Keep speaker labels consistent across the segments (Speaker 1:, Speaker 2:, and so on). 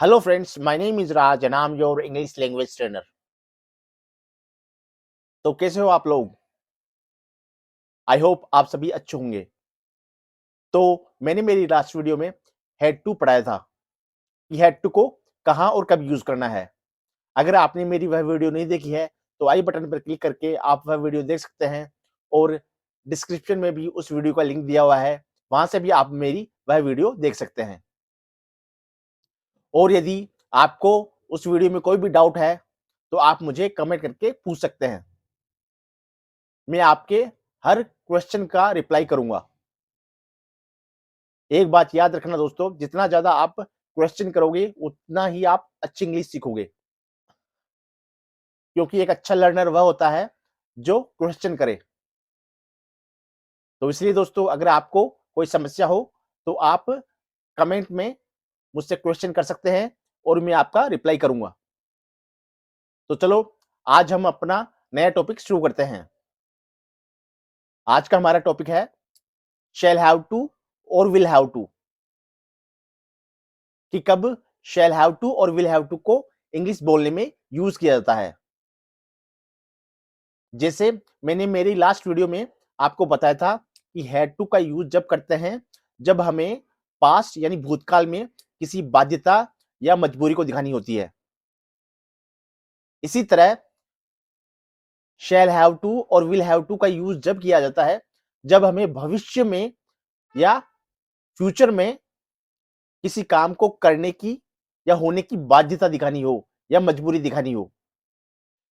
Speaker 1: Hello friends, my name is Raj and I'm your English language trainer. तो कैसे हो आप लोग? आई होप आप सभी अच्छे होंगे। तो मैंने मेरी लास्ट वीडियो में हेड टू पढ़ाया था कि हेड टू को कहाँ और कब यूज करना है। अगर आपने मेरी वह वीडियो नहीं देखी है तो आई बटन पर क्लिक करके आप वह वीडियो देख सकते हैं और डिस्क्रिप्शन में भी उस वीडियो का लिंक दिया हुआ है, वहां से भी आप मेरी वह वीडियो देख सकते हैं। और यदि आपको उस वीडियो में कोई भी डाउट है तो आप मुझे कमेंट करके पूछ सकते हैं। मैं आपके हर क्वेश्चन का रिप्लाई करूंगा। एक बात याद रखना दोस्तों, जितना ज्यादा आप क्वेश्चन करोगे उतना ही आप अच्छी इंग्लिश सीखोगे, क्योंकि एक अच्छा लर्नर वह होता है जो क्वेश्चन करे। तो इसलिए दोस्तों, अगर आपको कोई समस्या हो तो आप कमेंट में मुझसे क्वेश्चन कर सकते हैं और मैं आपका रिप्लाई करूंगा। तो चलो, आज हम अपना नया टॉपिक शुरू करते हैं। आज का हमारा टॉपिक है शैल हैव टू और विल हैव टू, कि कब शैल हैव टू और विल हैव टू को इंग्लिश बोलने में यूज किया जाता है। जैसे मैंने मेरी लास्ट वीडियो में आपको बताया था कि हैड टू का यूज जब करते हैं जब हमें पास्ट यानी भूतकाल में किसी बाध्यता या मजबूरी को दिखानी होती है। इसी तरह शैल हैव टू और विल हैव टू का यूज जब किया जाता है जब हमें भविष्य में या फ्यूचर में किसी काम को करने की या होने की बाध्यता दिखानी हो या मजबूरी दिखानी हो।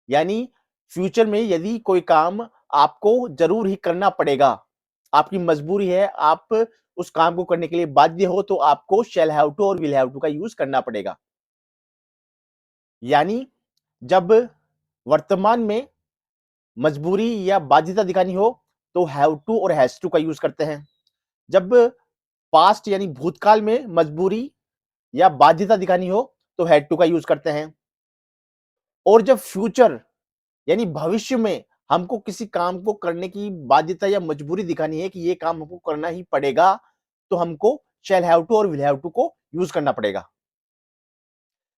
Speaker 1: यानी फ्यूचर में यदि कोई काम आपको जरूर ही करना पड़ेगा, आपकी मजबूरी है, आप उस काम को करने के लिए बाध्य हो, तो आपको शैल हैव टू और विल हैव टू का यूज करना पड़ेगा। यानी जब वर्तमान में मजबूरी या बाध्यता दिखानी हो तो हैव टू और हैज टू का यूज करते हैं। जब पास्ट यानी भूतकाल में मजबूरी या बाध्यता दिखानी हो तो हैड टू का यूज करते हैं। और जब फ्यूचर यानी भविष्य में हमको किसी काम को करने की बाध्यता या मजबूरी दिखानी है कि ये काम हमको करना ही पड़ेगा, तो हमको शैल हैव टू और विल हैव टू को यूज करना पड़ेगा।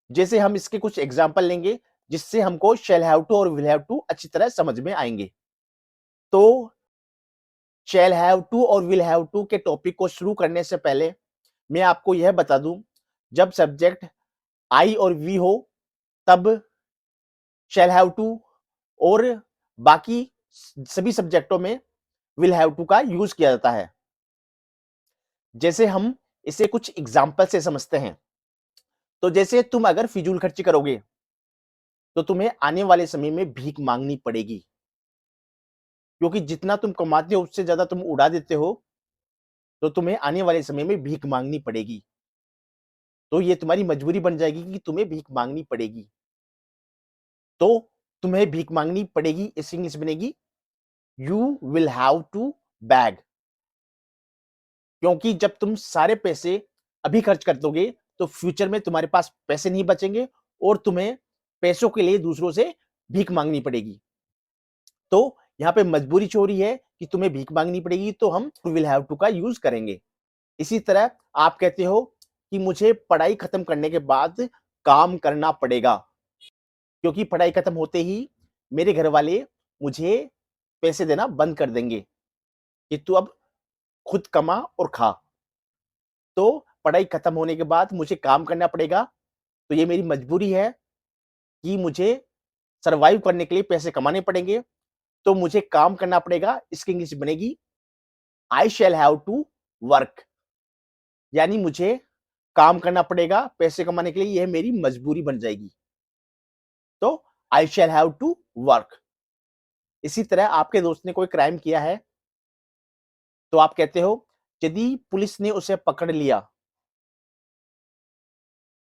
Speaker 1: जैसे हम इसके कुछ एग्जांपल लेंगे जिससे हमको शैल हैव टू और विल हैव टू अच्छी तरह समझ में आएंगे। तो शैल हैव टू और विल हैव टू के टॉपिक को शुरू करने से पहले मैं आपको यह बता दूं, जब सब्जेक्ट आई और वी हो तब शैल हैव टू, और बाकी सभी सब्जेक्टों में विल हैव टू का यूज किया जाता है। जैसे हम इसे कुछ एग्जाम्पल से समझते हैं। तो जैसे तुम अगर फिजूल खर्ची करोगे तो तुम्हें आने वाले समय में भीख मांगनी पड़ेगी, क्योंकि जितना तुम कमाते हो उससे ज्यादा तुम उड़ा देते हो, तो तुम्हें आने वाले समय में भीख मांगनी पड़ेगी। तो ये तुम्हारी मजबूरी बन जाएगी कि तुम्हें भीख मांगनी पड़ेगी। तो तुम्हें भीख मांगनी पड़ेगी, इस इंग्लिश बनेगी you will have to beg. क्योंकि जब तुम सारे पैसे अभी खर्च कर दोगे तो फ्यूचर में तुम्हारे पास पैसे नहीं बचेंगे और तुम्हें पैसों के लिए दूसरों से भीख मांगनी पड़ेगी। तो यहाँ पे मजबूरी चोरी है कि तुम्हें भीख मांगनी पड़ेगी, तो हम विल हैव टू का यूज करेंगे। इसी तरह आप कहते हो कि मुझे पढ़ाई खत्म करने के बाद काम करना पड़ेगा, क्योंकि पढ़ाई खत्म होते ही मेरे घर वाले मुझे पैसे देना बंद कर देंगे कि तू अब खुद कमा और खा। तो पढ़ाई खत्म होने के बाद मुझे काम करना पड़ेगा, तो ये मेरी मजबूरी है कि मुझे सरवाइव करने के लिए पैसे कमाने पड़ेंगे, तो मुझे काम करना पड़ेगा। इसकी इंग्लिश बनेगी I shell have to work. यानी मुझे काम करना पड़ेगा पैसे कमाने के लिए, यह मेरी मजबूरी बन जाएगी। तो आई शैल हैव टू वर्क। इसी तरह आपके दोस्त ने कोई क्राइम किया है तो आप कहते हो यदि पुलिस ने उसे पकड़ लिया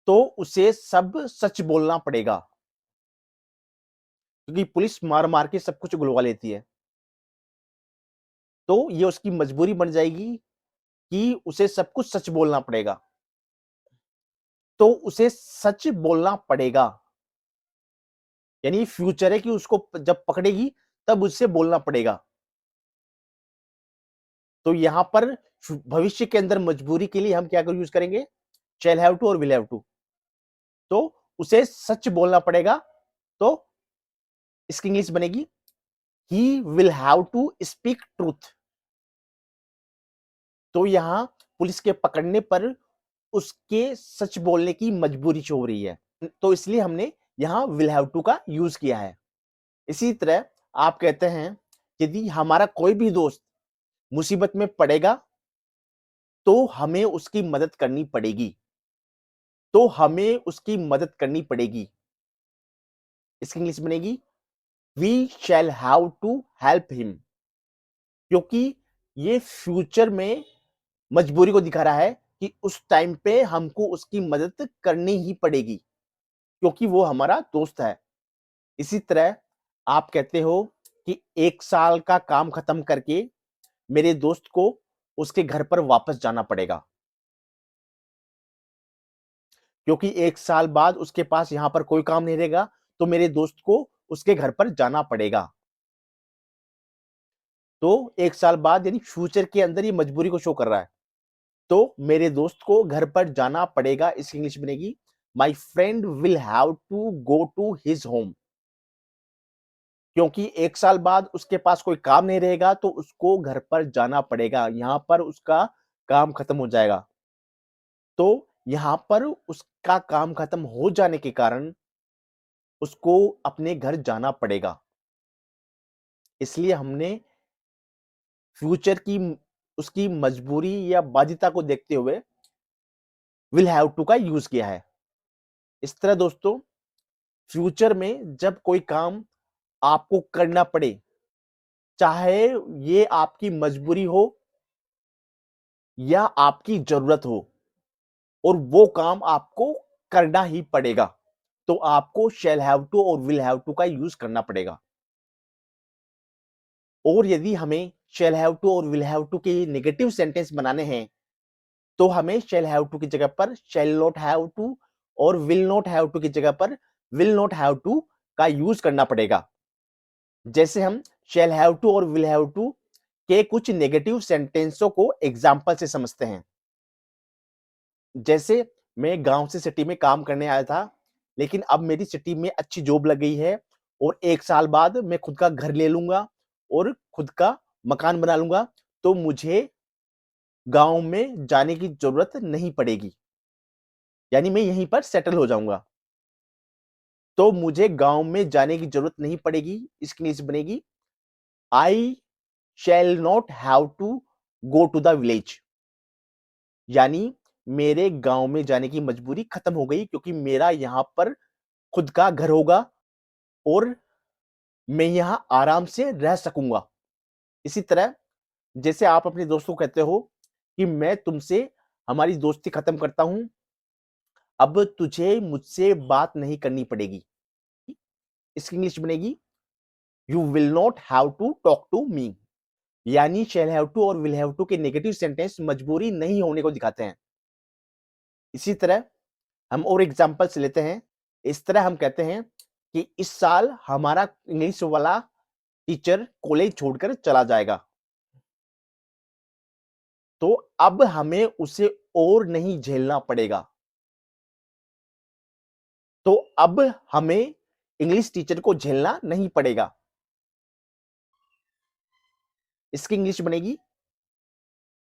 Speaker 1: तो उसे सब सच बोलना पड़ेगा, क्योंकि पुलिस मार मार के सब कुछ उगलवा लेती है। तो ये उसकी मजबूरी बन जाएगी कि उसे सब कुछ सच बोलना पड़ेगा। तो उसे सच बोलना पड़ेगा यानी फ्यूचर है कि उसको जब पकड़ेगी तब उससे बोलना पड़ेगा। तो यहां पर भविष्य के अंदर मजबूरी के लिए हम क्या यूज करेंगे, शैल हैव टू और विल हैव टू। तो उसे सच बोलना पड़ेगा। तो इसकी इंग्लिश बनेगी he will have to speak truth. तो यहां पुलिस के पकड़ने पर उसके सच बोलने की मजबूरी शो हो रही है, तो इसलिए हमने यहां विल हैव टू का यूज किया है। इसी तरह आप कहते हैं यदि हमारा कोई भी दोस्त मुसीबत में पड़ेगा तो हमें उसकी मदद करनी पड़ेगी। तो हमें उसकी मदद करनी पड़ेगी। इसकी इंग्लिश बनेगी we shall have to help him. क्योंकि ये फ्यूचर में मजबूरी को दिखा रहा है कि उस टाइम पे हमको उसकी मदद करनी ही पड़ेगी, क्योंकि वो हमारा दोस्त है। इसी तरह आप कहते हो कि 1 साल का काम खत्म करके मेरे दोस्त को उसके घर पर वापस जाना पड़ेगा, क्योंकि 1 साल बाद उसके पास यहाँ पर कोई काम नहीं रहेगा, तो मेरे दोस्त को उसके घर पर जाना पड़ेगा। तो 1 साल बाद यानी फ्यूचर के अंदर ये मजबूरी को शो कर रहा है। तो मेरे दोस्त को घर पर जाना पड़ेगा, इसकी इंग्लिश बनेगी my friend will have to go to his home. क्योंकि 1 साल बाद उसके पास कोई काम नहीं रहेगा, तो उसको घर पर जाना पड़ेगा। यहां पर उसका काम खत्म हो जाएगा। तो यहां पर उसका काम खत्म हो जाने के कारण उसको अपने घर जाना पड़ेगा। इसलिए हमने फ्यूचर की उसकी मजबूरी या बाध्यता को देखते हुए विल हैव टू का यूज किया है। इस तरह दोस्तों, फ्यूचर में जब कोई काम आपको करना पड़े, चाहे ये आपकी मजबूरी हो या आपकी जरूरत हो, और वो काम आपको करना ही पड़ेगा, तो आपको शैल हैव टू और विल हैव टू का यूज करना पड़ेगा। और यदि हमें शैल हैव टू और विल हैव टू के नेगेटिव सेंटेंस बनाने हैं, तो हमें शैल हैव टू की जगह पर शैल नॉट हैव टू और विल नॉट हैव टू की जगह पर विल नॉट हैव टू का यूज करना पड़ेगा। जैसे हम शैल हैव टू और विल हैव टू के कुछ नेगेटिव सेंटेंसों को एग्जाम्पल से समझते हैं। जैसे मैं गांव से सिटी में काम करने आया था, लेकिन अब मेरी सिटी में अच्छी जॉब लग गई है और 1 साल बाद मैं खुद का घर ले लूंगा और खुद का मकान बना लूंगा, तो मुझे गांव में जाने की जरूरत नहीं पड़ेगी, यानी मैं यहीं पर सेटल हो जाऊंगा। तो मुझे गांव में जाने की जरूरत नहीं पड़ेगी। इसकी इंग्लिश बनेगी I shall not have to go to the village. यानी मेरे गांव में जाने की मजबूरी खत्म हो गई, क्योंकि मेरा यहां पर खुद का घर होगा और मैं यहां आराम से रह सकूंगा। इसी तरह जैसे आप अपने दोस्त को कहते हो कि मैं तुमसे हमारी दोस्ती खत्म करता हूं, अब तुझे मुझसे बात नहीं करनी पड़ेगी। इसकी इंग्लिश बनेगी you will not have to talk to me. यानी शैल हैव टू और विल हैव टू के नेगेटिव सेंटेंस मजबूरी नहीं होने को दिखाते हैं। इसी तरह हम और एग्जांपल्स लेते हैं। इस तरह हम कहते हैं कि इस साल हमारा इंग्लिश वाला टीचर कॉलेज छोड़कर चला जाएगा, तो अब हमें उसे और नहीं झेलना पड़ेगा। तो अब हमें इंग्लिश टीचर को झेलना नहीं पड़ेगा। इसकी इंग्लिश बनेगी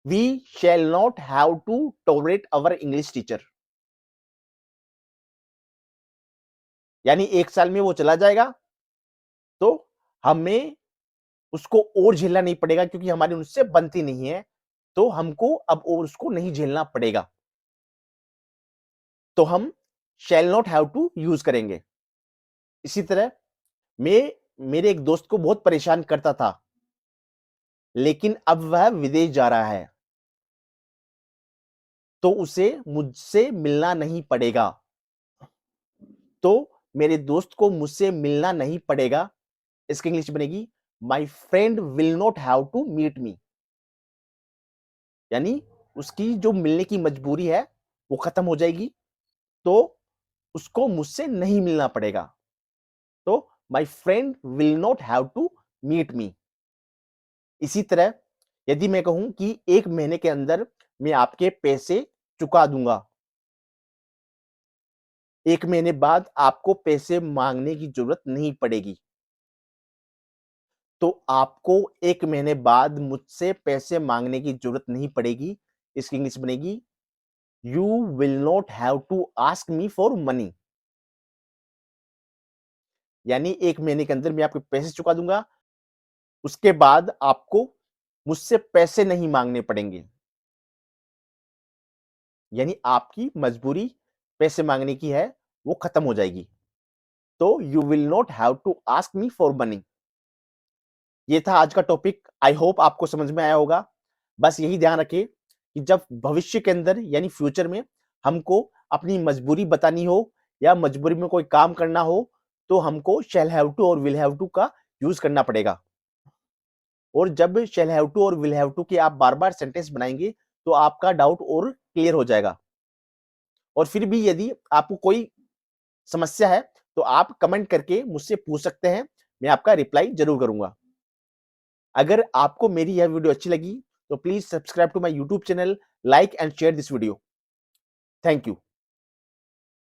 Speaker 1: we shall not have to tolerate our English teacher. यानी 1 साल में वो चला जाएगा, तो हमें उसको और झेलना नहीं पड़ेगा, क्योंकि हमारी उससे बनती नहीं है, तो हमको अब और उसको नहीं झेलना पड़ेगा। तो हम shall not have to use करेंगे। इसी तरह मैं मेरे एक दोस्त को बहुत परेशान करता था, लेकिन अब वह विदेश जा रहा है, तो उसे मुझसे मिलना नहीं पड़ेगा। तो मेरे दोस्त को मुझसे मिलना नहीं पड़ेगा। इसकी इंग्लिश बनेगी my friend will not have to meet me. यानी उसकी जो मिलने की मजबूरी है वो खत्म हो जाएगी, तो उसको मुझसे नहीं मिलना पड़ेगा। तो my friend will not have to meet me. इसी तरह यदि मैं कहूं कि 1 महीने के अंदर मैं आपके पैसे चुका दूंगा, 1 महीने बाद आपको पैसे माँगने की ज़रूरत नहीं पड़ेगी। तो आपको 1 महीने बाद मुझसे पैसे माँगने की ज़रूरत नहीं पड़ेगी। इसकी इंग्लिश बनेगी, you will not have to ask me for money. यानी 1 महीने के अंदर मैं आपके पैसे चुका दूँगा, उसके बाद आपको मुझसे पैसे नहीं माँगने पड़ेंगे। यानी आपकी मजबूरी पैसे माँगने की है, वो खत्म हो जाएगी। तो you will not have to ask me for money. ये था आज का टॉपिक। आई होप आपको समझ में आया होगा। बस यही ध्यान रखें कि जब भविष्य के अंदर यानी फ्यूचर में हमको अपनी मजबूरी बतानी हो या मजबूरी में कोई काम करना हो, तो हमको शैल हैव टू और विल हैव टू का यूज़ करना पड़ेगा। और जब शैल हैव टू और विल हैव टू के आप बार-बार सेंटेंस बनाएँगे, तो आपका डाउट और क्लियर हो जाएगा। और फिर भी यदि आपको कोई समस्या है, तो आप कमेंट करके मुझसे पूछ सकते हैं। मैं आपका रिप्लाई ज़रूर करूँगा। अगर आपको मेरी यह वीडियो अच्छी लगी, तो please subscribe to my YouTube channel, like and share this video. Thank you.